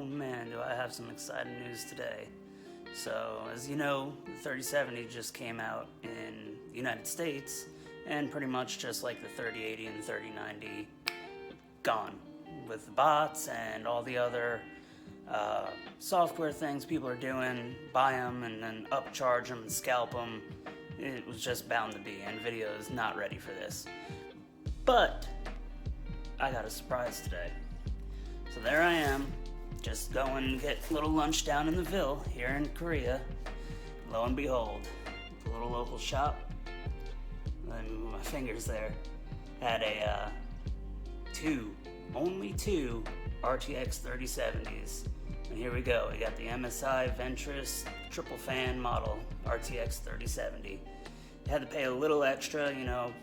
man, do I have some exciting news today. So, as you know, the 3070 just came out in the United States, and pretty much just like the 3080 and 3090, gone. With the bots and all the other software things people are doing, buy them and then upcharge them and scalp them. It was just bound to be. NVIDIA is not ready for this. But I got a surprise today. So there I am, just going to get a little lunch down in the Ville here in Korea. Lo and behold, the little local shop, and my fingers there, had a only two RTX 3070s. And here we go, we got the MSI Ventress triple fan model RTX 3070. You had to pay a little extra, you know.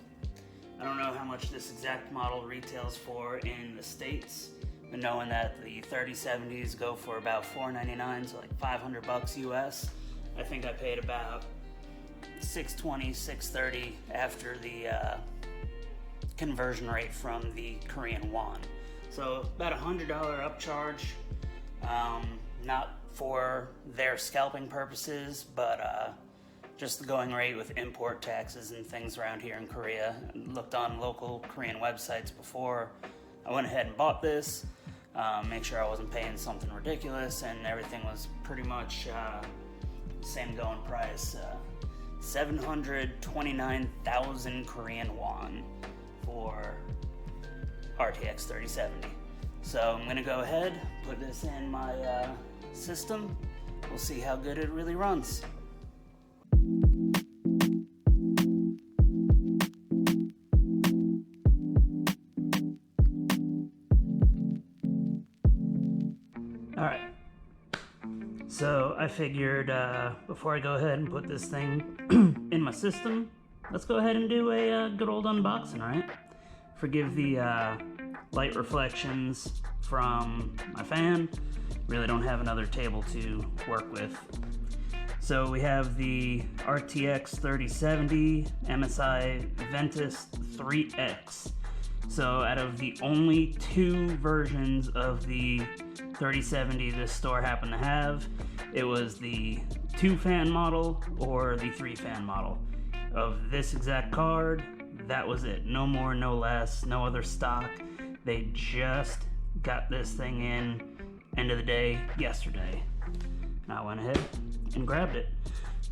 I don't know how much this exact model retails for in the States, but knowing that the 3070s go for about $499, so like $500 US, I think I paid about $620, $630 after the conversion rate from the Korean won. So about $100 upcharge, not for their scalping purposes, but just the going rate with import taxes and things around here in Korea. I looked on local Korean websites before I went ahead and bought this, make sure I wasn't paying something ridiculous, and everything was pretty much same going price, 729,000 Korean won for RTX 3070. So I'm gonna go ahead, put this in my system. We'll see how good it really runs. Alright, so I figured before I go ahead and put this thing in my system, let's go ahead and do a good old unboxing, right? Forgive the light reflections from my fan. Really don't have another table to work with. So we have the RTX 3070 MSI Ventus 3X. So out of the only two versions of the 3070 this store happened to have, it was the 2-fan model or the 3-fan model. Of this exact card, that was it. No more, no less, no other stock. They just got this thing in, end of the day, yesterday. I went ahead and grabbed it.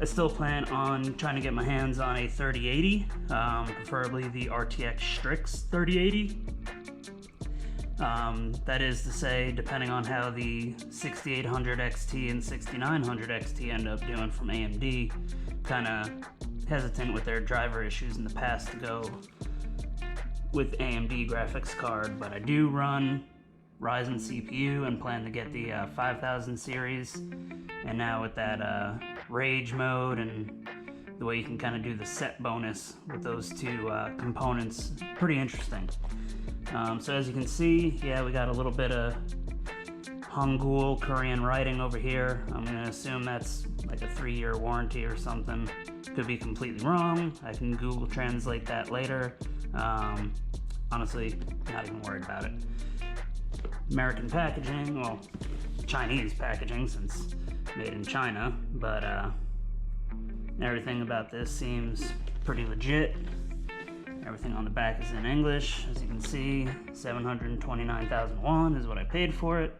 I still plan on trying to get my hands on a 3080, preferably the RTX Strix 3080. That is to say, depending on how the 6800 XT and 6900 XT end up doing from AMD, kind of hesitant with their driver issues in the past to go with AMD graphics card, but I do run Ryzen CPU and plan to get the 5000 series, and now with that rage mode and the way you can kind of do the set bonus with those two components, pretty interesting. So as you can see, yeah, we got a little bit of Hangul Korean writing over here. I'm gonna assume that's like a 3-year warranty or something. Could be completely wrong. I can Google translate that later. Honestly, not even worried about it. American packaging, well, Chinese packaging since made in China, but everything about this seems pretty legit. Everything on the back is in English. As you can see, 729,000 won is what I paid for it.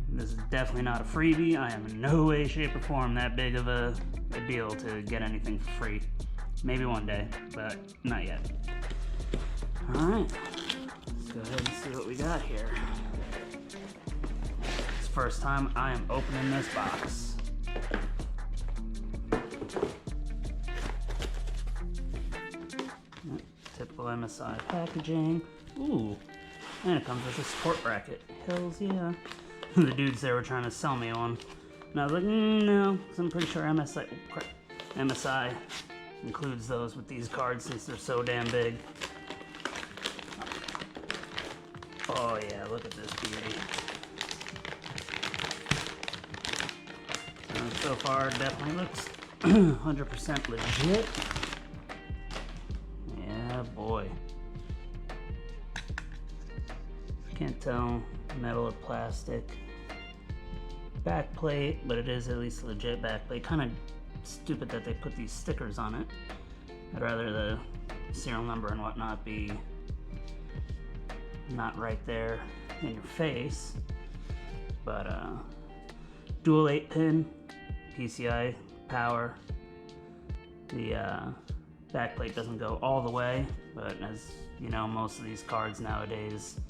This is definitely not a freebie. I am in no way, shape, or form that big of a deal to get anything for free. Maybe one day, but not yet. Alright, let's go ahead and see what we got here. It's the first time I am opening this box. Typical MSI packaging. Ooh, and it comes with a support bracket. Hells yeah. The dudes there were trying to sell me one. And I was like, no, because I'm pretty sure MSI includes those with these cards since they're so damn big. Oh yeah, look at this beauty. So far, it definitely looks 100% legit. Yeah, boy. Can't tell metal or plastic back plate, but it is at least a legit back plate. Kind of stupid that they put these stickers on it. I'd rather the serial number and whatnot be not right there in your face. But dual 8-pin PCI power. The backplate doesn't go all the way, but as you know, most of these cards nowadays,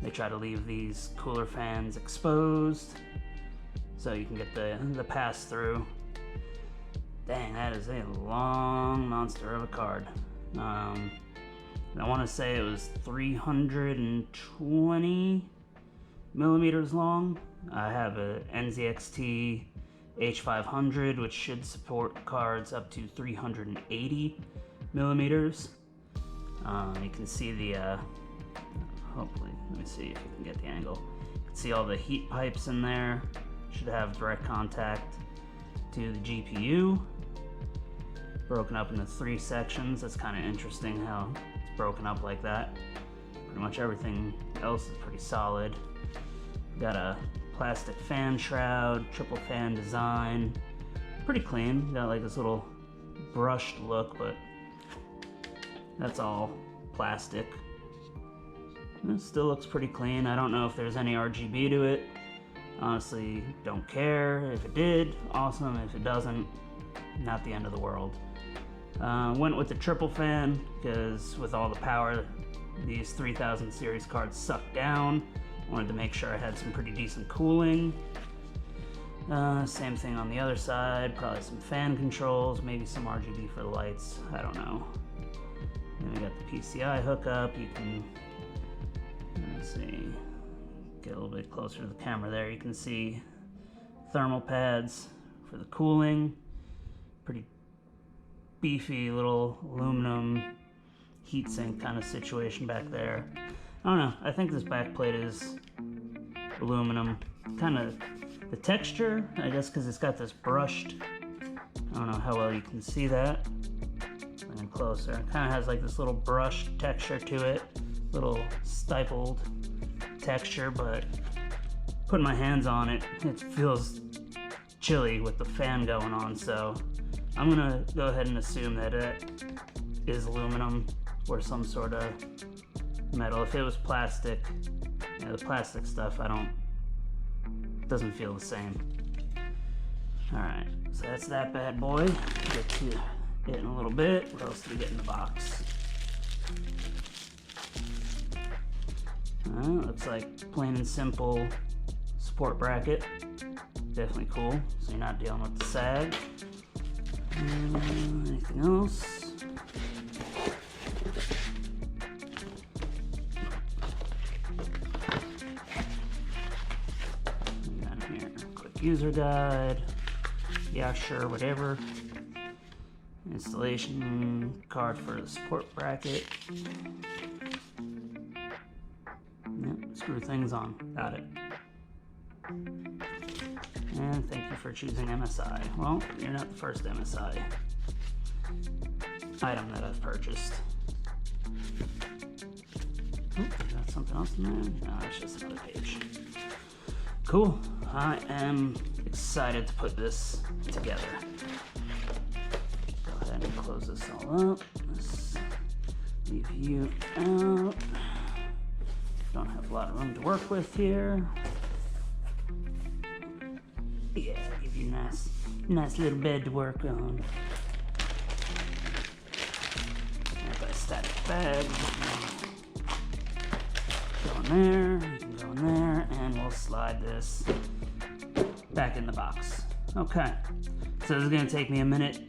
they try to leave these cooler fans exposed so you can get the pass through. Dang, that is a long monster of a card. I want to say it was 320 millimeters long. I have a NZXT H500, which should support cards up to 380 millimeters. You can see the, hopefully, let me see if you can get the angle. You can see all the heat pipes in there. Should have direct contact to the GPU. Broken up into 3 sections. That's kind of interesting how it's broken up like that. Pretty much everything else is pretty solid. Got a plastic fan shroud, triple fan design. Pretty clean. Got like this little brushed look, but that's all plastic. It still looks pretty clean. I don't know if there's any RGB to it. Honestly, don't care. If it did, awesome. If it doesn't, not the end of the world. Went with the triple fan because with all the power these 3000 series cards suck down, wanted to make sure I had some pretty decent cooling. Same thing on the other side, probably some fan controls, maybe some RGB for the lights, I don't know. Then we got the PCI hookup. You can, let's see, get a little bit closer to the camera there. You can see thermal pads for the cooling. Pretty beefy little aluminum heatsink kind of situation back there. I don't know, I think this back plate is aluminum. Kind of the texture, I guess because it's got this brushed, I don't know how well you can see that. Bring it closer. It kind of has like this little brushed texture to it, little stippled texture, but putting my hands on it, it feels chilly with the fan going on, so I'm gonna go ahead and assume that it is aluminum or some sort of metal. If it was plastic, yeah, the plastic stuff, doesn't feel the same. Alright, so that's that bad boy. Get to it in a little bit. What else do we get in the box? Looks like plain and simple support bracket. Definitely cool, so you're not dealing with the sag. Anything else? Down here, quick user guide. Yeah, sure, whatever. Installation card for the support bracket. Yep, screw things on. Got it. And thank you for choosing MSI. Well, you're not the first MSI item that I've purchased. Oh, got something else in there? No, it's just another page. Cool. I am excited to put this together. Go ahead and close this all up. Let's leave you out. Don't have a lot of room to work with here. Yeah, give you a nice little bed to work on. I've got a static bag. Go in there, you can go in there, and we'll slide this back in the box. Okay, so this is gonna take me a minute.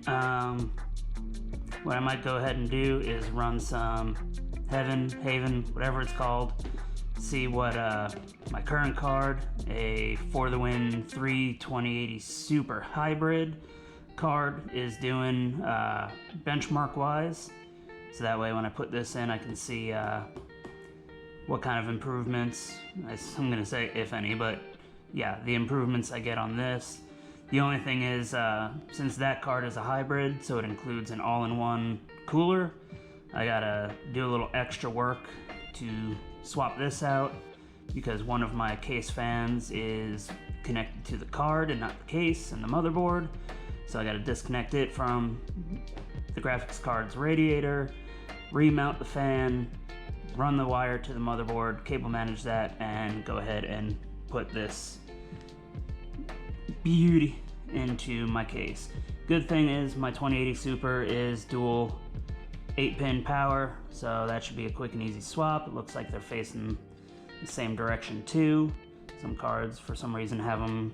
What I might go ahead and do is run some Haven, whatever it's called, see what my current card, a For the Win 3 2080 Super Hybrid card, is doing benchmark wise. So that way when I put this in, I can see what kind of improvements, I'm gonna say if any, but yeah, the improvements I get on this. The only thing is, since that card is a hybrid, so it includes an all-in-one cooler, I gotta do a little extra work to swap this out because one of my case fans is connected to the card and not the case and the motherboard. So I got to disconnect it from the graphics card's radiator, remount the fan, run the wire to the motherboard, cable manage that, and go ahead and put this beauty into my case. Good thing is my 2080 Super is dual 8-pin power, so that should be a quick and easy swap. It looks like they're facing the same direction too. Some cards for some reason have them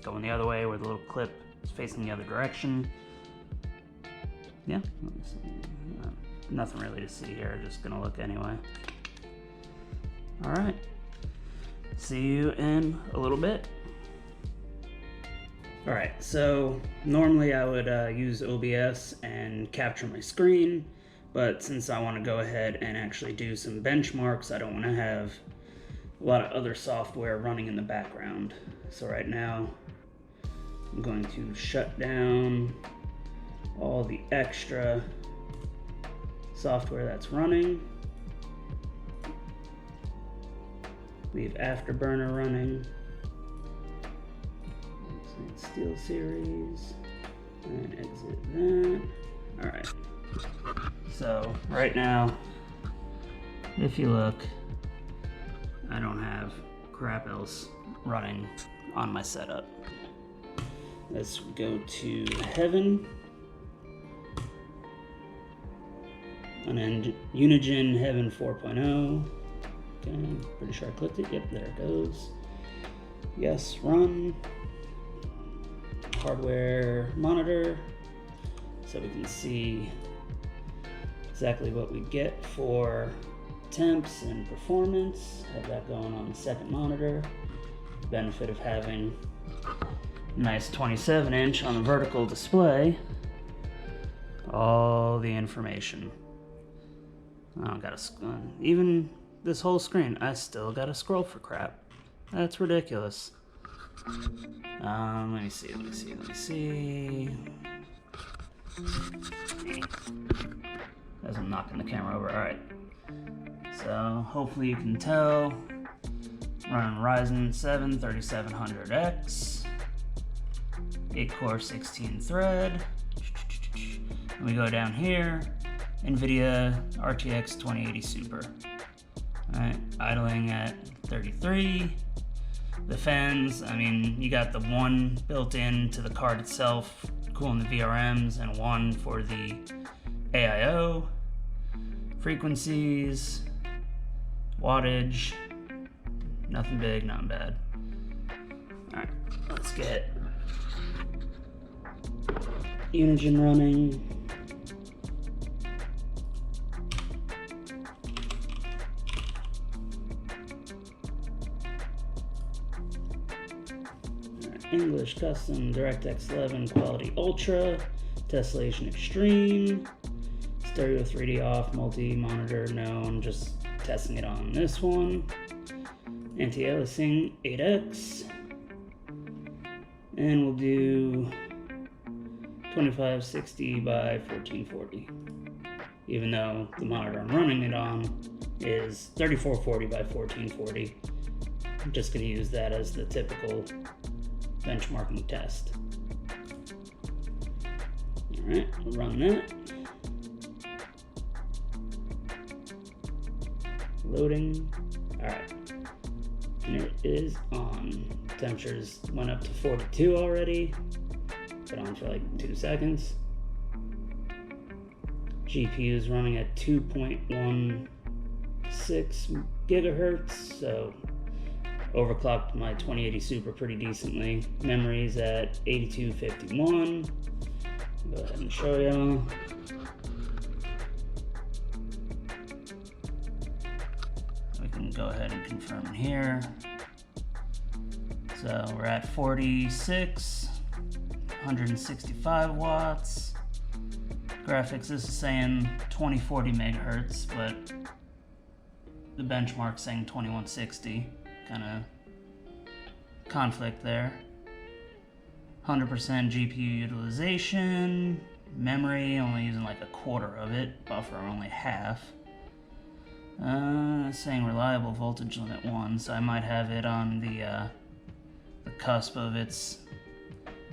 going the other way where the little clip is facing the other direction. Yeah, nothing really to see here, just gonna look anyway. Alright, see you in a little bit. Alright, so normally I would use OBS and capture my screen, but since I want to go ahead and actually do some benchmarks, I don't want to have a lot of other software running in the background. So right now I'm going to shut down all the extra software that's running. Leave Afterburner running. Steel Series. And exit that. Alright. So right now, if you look, I don't have crap else running on my setup. Let's go to Heaven. And then Unigine Heaven 4.0. Okay, I'm pretty sure I clicked it. Yep, there it goes. Yes, run. Hardware monitor. So we can see exactly what we get for temps and performance. Have that going on the second monitor. Benefit of having a nice 27-inch on the vertical display. All the information. I don't gotta, even this whole screen, I still gotta scroll for crap. That's ridiculous. Let me see. As I'm knocking the camera over, alright. So, hopefully you can tell. Running Ryzen 7 3700X. 8-core 16-thread. And we go down here. NVIDIA RTX 2080 Super. Alright, idling at 33. The fans, I mean, you got the one built into the card itself, cooling the VRMs, and one for the AIO. Frequencies, wattage, nothing big, nothing bad. Alright, let's get Unigine running. English Custom DirectX 11 Quality Ultra, Tessellation Extreme, Stereo 3D off, multi-monitor, no, I'm just testing it on this one. Anti-aliasing 8X, and we'll do 2560 by 1440, even though the monitor I'm running it on is 3440 by 1440. I'm just going to use that as the typical benchmarking test. Alright, we'll run that. Loading. Alright. And it is on. Temperatures went up to 42 already. Been on for like 2 seconds. GPU is running at 2.16 gigahertz, so overclocked my 2080 Super pretty decently. Memory's at 8251. Go ahead and show y'all. We can go ahead and confirm it here. So we're at 46, 165 watts. Graphics, this is saying 2040 megahertz, but the benchmark's saying 2160. Kind of conflict there. 100% GPU utilization. Memory only using like a quarter of it. Buffer only half. Saying reliable voltage limit 1, so I might have it on the cusp of its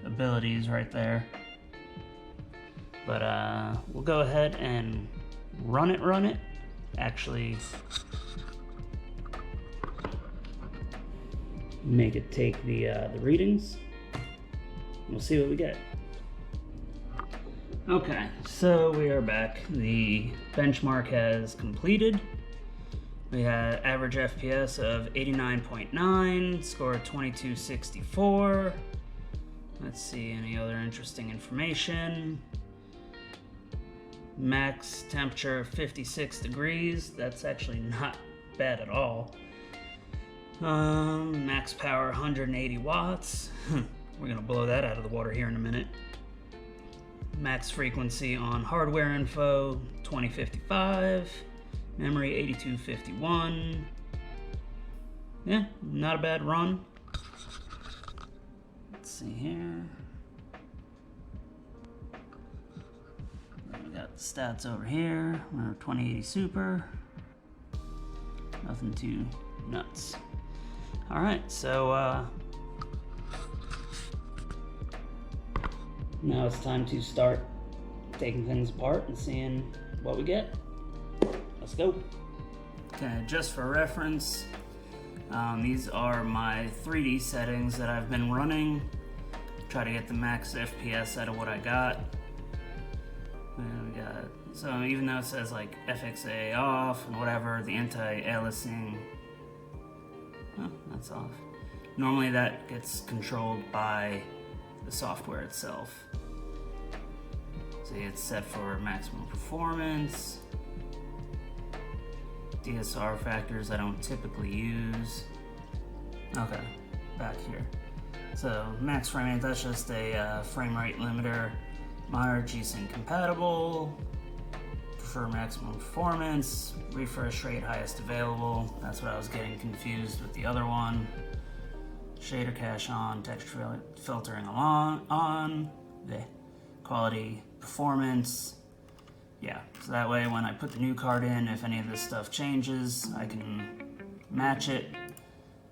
abilities right there. But we'll go ahead and run it. Actually, make it take the readings. We'll see what we get. Okay, so we are back. The benchmark has completed. We had average FPS of 89.9, score of 2264. Let's see any other interesting information. Max temperature 56 degrees. That's actually not bad at all. Max power 180 watts. We're gonna blow that out of the water here in a minute. Max frequency on hardware info 2055. Memory 8251. Yeah, not a bad run. Let's see here. We got the stats over here. We're 2080 Super. Nothing too nuts. All right, so now it's time to start taking things apart and seeing what we get. Let's go. Okay, just for reference, these are my 3D settings that I've been running. Try to get the max FPS out of what I got. And we got, so even though it says like FXA off and whatever, the anti-aliasing, oh, that's off. Normally that gets controlled by the software itself. See, it's set for maximum performance. DSR factors I don't typically use. Okay, back here. So max frame rate, that's just a frame rate limiter. Mine are G-Sync compatible. Prefer maximum performance. Refresh rate highest available. That's what I was getting confused with the other one. Shader cache on, texture filtering on. The quality, performance. Yeah, so that way when I put the new card in, if any of this stuff changes, I can match it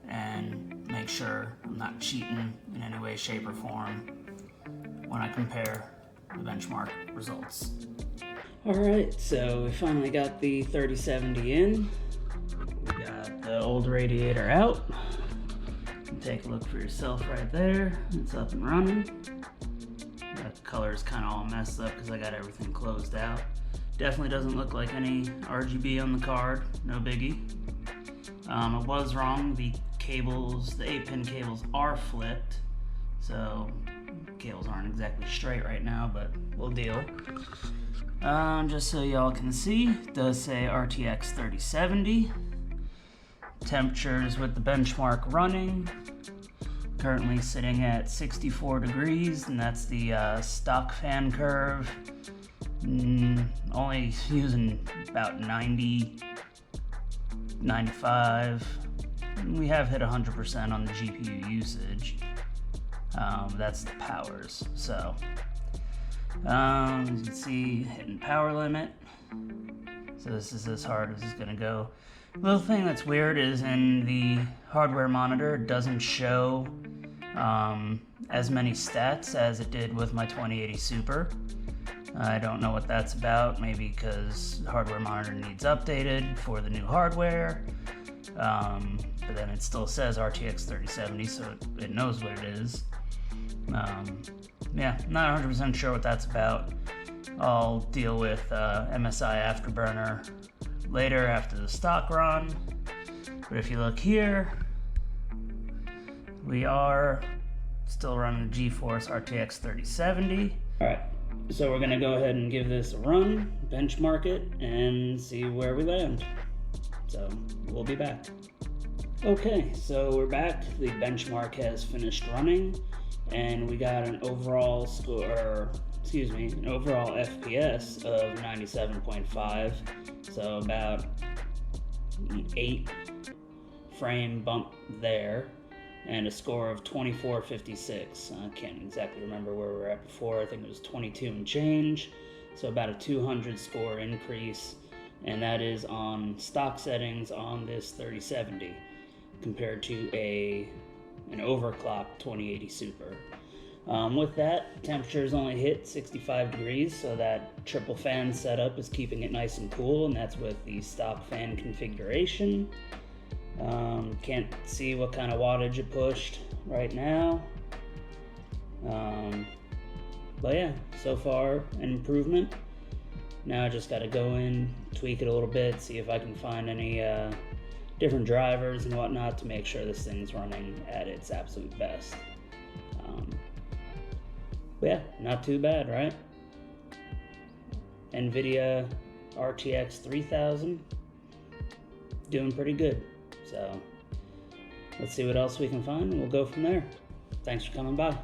and make sure I'm not cheating in any way, shape, or form when I compare the benchmark results. Alright, so we finally got the 3070 in. We got the old radiator out. You can take a look for yourself right there. It's up and running. That color is kind of all messed up because I got everything closed out. Definitely doesn't look like any RGB on the card, no biggie. I was wrong, the cables, the 8-pin cables are flipped, so cables aren't exactly straight right now, but we'll deal. Just so y'all can see, it does say RTX 3070. Temperatures with the benchmark running. Currently sitting at 64 degrees, and that's the stock fan curve. Only using about 90, 95. We have hit 100% on the GPU usage. That's the powers. So, as you can see, hitting power limit. So this is as hard as it's gonna go. The little thing that's weird is in the hardware monitor, it doesn't show as many stats as it did with my 2080 Super. I don't know what that's about, maybe because the hardware monitor needs updated for the new hardware, but then it still says RTX 3070, so it knows what it is. Yeah, not 100% sure what that's about. I'll deal with MSI Afterburner later after the stock run, but if you look here, we are still running the GeForce RTX 3070. Alright. So we're gonna go ahead and give this a run, benchmark it, and see where we land. So we'll be back. Okay, so we're back. The benchmark has finished running, and we got an overall score, an overall FPS of 97.5. So about 8 frame bump there. And a score of 2456. I can't exactly remember where we were at before. I think it was 22 and change. So about a 200 score increase and that is on stock settings on this 3070 compared to an overclocked 2080 Super. With that, temperatures only hit 65 degrees, so that triple fan setup is keeping it nice and cool, and that's with the stock fan configuration. Can't see what kind of wattage it pushed right now. But yeah, so far an improvement. Now I just got to go in, tweak it a little bit, see if I can find any different drivers and whatnot to make sure this thing's running at its absolute best. But yeah, not too bad, right? NVIDIA RTX 3000, doing pretty good. So let's see what else we can find, and we'll go from there. Thanks for coming by.